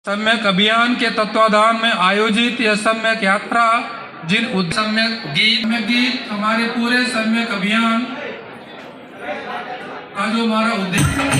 सम्यक अभियान के तत्वाधान में आयोजित यह सम्यक यात्रा जिन सम्यक गीत हमारे पूरे सम्यक अभियान का जो हमारा उद्देश्य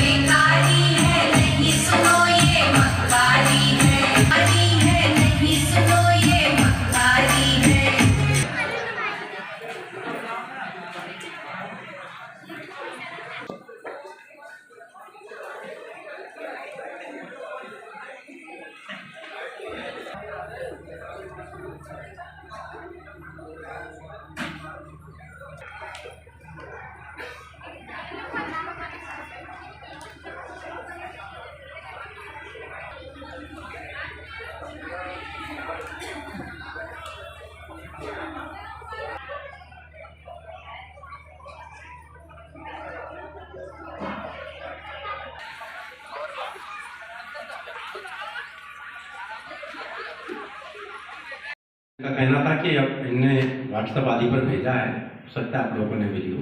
का कहना था कि अब इनने व्हाट्सएप आदि पर भेजा है, हो सकता है आप लोगों ने वीडियो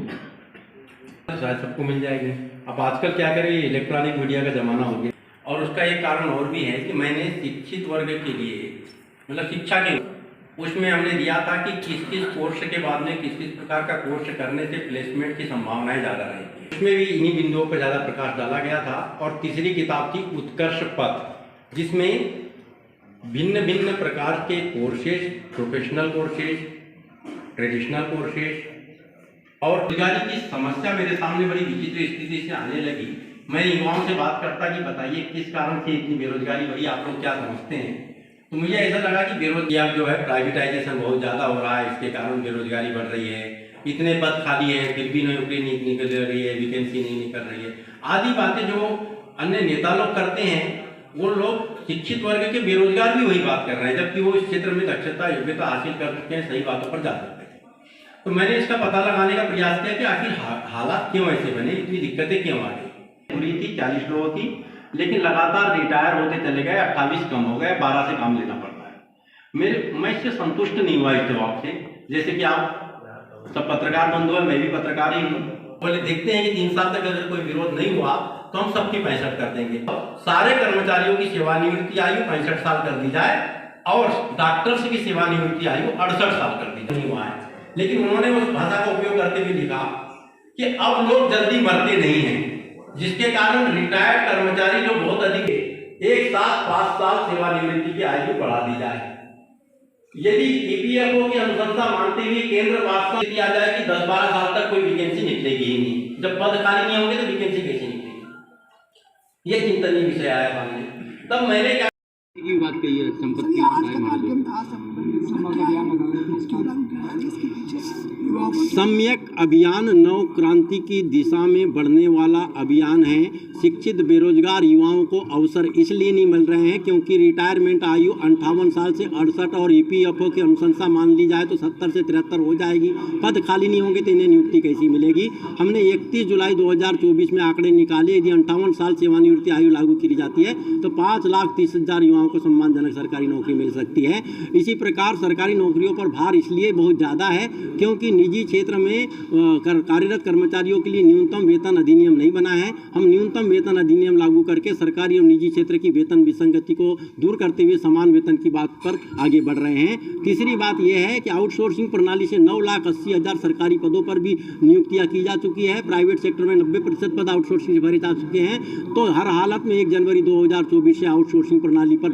शायद सबको मिल जाएगी। अब आजकल क्या करें, इलेक्ट्रॉनिक मीडिया का ज़माना हो गया और उसका एक कारण और भी है कि मैंने शिक्षित वर्ग के लिए मतलब शिक्षा के उसमें हमने दिया था कि किस किस कोर्स के बाद में किस किस प्रकार का कोर्स करने से प्लेसमेंट की संभावनाएं ज़्यादा रहेंगी। उसमें भी इन्हीं बिंदुओं पर ज़्यादा प्रकाश डाला गया था। और तीसरी किताब थी उत्कर्ष पथ, जिसमें भिन्न भिन्न प्रकार के courses, professional courses, traditional courses और रोजगारी की समस्या मेरे सामने बड़ी विचित्र स्थिति से आने लगी। मैं युवाओं से बात करता कि बताइए किस कारण से इतनी बेरोजगारी बढ़ी, आप लोग क्या समझते हैं। तो मुझे ऐसा लगा कि बेरोजगारी जो है प्राइवेटाइजेशन बहुत ज़्यादा हो रहा है, इसके कारण बेरोजगारी बढ़ रही है। इतने पद खाली है फिर भी नौकरी नहीं निकल रही है, वैकेंसी नहीं निकल रही है, आदि बातें जो अन्य नेता लोग करते हैं। वो लोग शिक्षित वर्ग के बेरोजगार भी वही बात कर रहे हैं, जबकि वो इस क्षेत्र में दक्षता योग्यता हासिल कर चुके हैं, सही बातों पर जा सकते हैं। तो मैंने इसका पता लगाने का प्रयास किया कि आखिर हालात क्यों ऐसे बने, इतनी दिक्कतें क्यों आ गई। पूरी थी 40 लोगों की, लेकिन लगातार रिटायर होते चले गए, 28 कम हो गए, 12 से काम लेना पड़ता है। मैं इससे संतुष्ट नहीं हुआ इस जवाब से। जैसे कि आप सब पत्रकार बंधु हैं, मैं भी पत्रकार ही हूँ। बोले देखते हैं कि 3 साल तक अगर कोई विरोध नहीं हुआ तो हम सबकी 65 कर देंगे। सारे कर्मचारियों की सेवानिवृत्ति आयु 65 साल कर दी जाए और डॉक्टर्स की सेवानिवृत्ति आयु 68 साल कर दी जाए। हुआ है, लेकिन उन्होंने उस भाषा का उपयोग करते हुए लिखा कि अब लोग जल्दी मरते नहीं हैं, जिसके कारण रिटायर्ड कर्मचारी जो बहुत अधिक है, एक साथ 5 साल सेवानिवृत्ति की आयु बढ़ा दी जाए। यदि ईपीएफओ की अनुशंसा मानते हुए केंद्र वास्तव दिया जाए कि 10-12 साल तक कोई वैकेंसी निकलेगी ही नहीं, जब पद खाली नहीं होंगे तो वैकेंसी कैसे निकलेगी, ये चिंतनीय विषय आया सामने। तब मैंने क्या की बात कही है, संपत्ति सम्यक अभियान नव क्रांति की दिशा में बढ़ने वाला अभियान है। शिक्षित बेरोजगार युवाओं को अवसर इसलिए नहीं मिल रहे हैं क्योंकि रिटायरमेंट आयु 58 साल से 68 और ईपीएफओ की अनुशंसा मान ली जाए तो 70 से 73 हो जाएगी। पद खाली नहीं होंगे तो इन्हें नियुक्ति कैसी मिलेगी। हमने 31 जुलाई 2024 में आंकड़े निकाले। यदि 58 साल सेवानिवृत्ति आयु लागू की जाती है तो 5,30,000 युवाओं को सम्मानजनक सरकारी नौकरी मिल सकती है। इसी प्रकार सरकारी नौकरियों पर भार इसलिए बहुत ज़्यादा है क्योंकि निजी क्षेत्र में कार्यरत कर्मचारियों के लिए न्यूनतम वेतन अधिनियम नहीं बना है। हम न्यूनतम वेतन अधिनियम लागू करके सरकारी और निजी क्षेत्र की वेतन विसंगति को दूर करते हुए समान वेतन की बात पर आगे बढ़ रहे हैं। तीसरी बात यह है कि आउटसोर्सिंग प्रणाली से 9,80,000 सरकारी पदों पर भी नियुक्तियां की जा चुकी है। प्राइवेट सेक्टर में 90% पद आउटसोर्सिंग से भरे जा चुके हैं। तो हर हालत में 1 जनवरी 2024 से आउटसोर्सिंग प्रणाली पर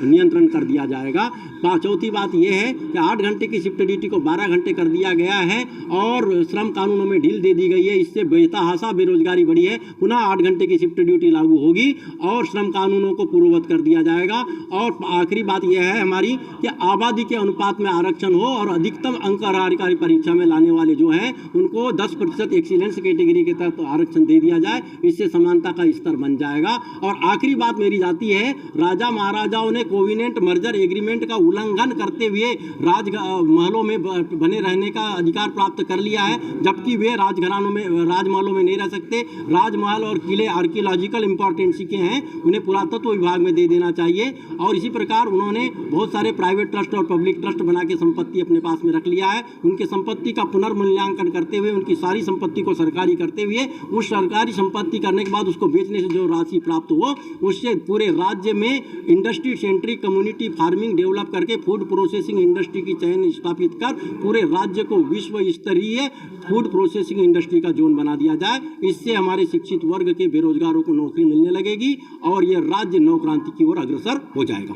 नियंत्रण कर दिया जाएगा। चौथी बात यह है कि 8 घंटे की शिफ्ट ड्यूटी को 12 घंटे कर दिया गया है और श्रम कानूनों में ढील दे दी गई है। इससे बेतहाशा बेरोजगारी बढ़ी है। पुनः 8 घंटे की शिफ्ट ड्यूटी लागू होगी और श्रम कानूनों को पूर्ववत कर दिया जाएगा। और आखिरी बात यह है हमारी कि आबादी के अनुपात में आरक्षण हो और अधिकतम अंक अधिकारी परीक्षा में लाने वाले जो हैं उनको 10% एक्सीलेंस कैटेगरी के तहत आरक्षण दे दिया जाए। इससे समानता का स्तर बन जाएगा। और आखिरी बात मेरी जाती है, राजा महाराजाओं ने कोविनेंट मर्जर एग्रीमेंट का उल्लंघन करते हुए राजमहलों में बने रहने का अधिकार प्राप्त कर लिया है, जबकि वे राजघरानों में राजमहलों में नहीं रह सकते। राजमहल और किले आर्कियोलॉजिकल इंपॉर्टेंसी के हैं, उन्हें पुरातत्व विभाग में दे देना चाहिए। और इसी प्रकार उन्होंने बहुत सारे प्राइवेट ट्रस्ट और पब्लिक ट्रस्ट बना के संपत्ति अपने पास में रख लिया है। उनके संपत्ति का पुनर्मूल्यांकन करते हुए उनकी सारी संपत्ति को सरकारी करते हुए उस सरकारी संपत्ति करने के बाद उसको बेचने से जो राशि प्राप्त हो उससे पूरे राज्य में industry centric community farming develop करके फूड प्रोसेसिंग इंडस्ट्री की चयन स्थापित कर पूरे राज्य को विश्व स्तरीय फूड प्रोसेसिंग इंडस्ट्री का जोन बना दिया जाए। इससे हमारे शिक्षित वर्ग के बेरोजगारों को नौकरी मिलने लगेगी और यह राज्य नवक्रांति की ओर अग्रसर हो जाएगा।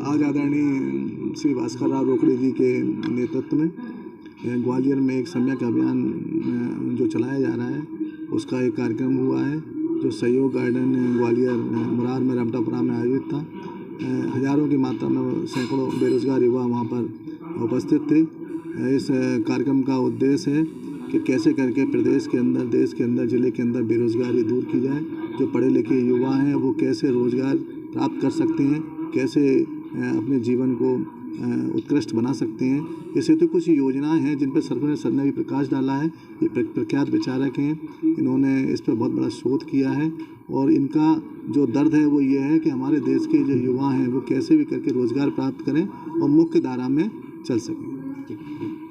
आज आदरणीय श्री भास्कर राव रोकड़े जी के नेतृत्व में ग्वालियर में एक सम्यक अभियान जो चलाया जा रहा है उसका एक कार्यक्रम हुआ है जो सहयोग गार्डन ग्वालियर मुरार में रमटापुरा में आयोजित था। हजारों की मात्रा में सैकड़ों बेरोजगार युवा वहाँ पर उपस्थित थे। इस कार्यक्रम का उद्देश्य है कि कैसे करके प्रदेश के अंदर, देश के अंदर, ज़िले के अंदर बेरोजगारी दूर की जाए। जो पढ़े लिखे युवा हैं वो कैसे रोजगार प्राप्त कर सकते हैं, कैसे अपने जीवन को उत्कृष्ट बना सकते हैं। इससे तो कुछ योजनाएं हैं जिन पर सर ने भी प्रकाश डाला है। ये प्रख्यात विचारक हैं, इन्होंने इस पर बहुत बड़ा शोध किया है और इनका जो दर्द है वो ये है कि हमारे देश के जो युवा हैं वो कैसे भी करके रोजगार प्राप्त करें और मुख्य धारा में चल सकें।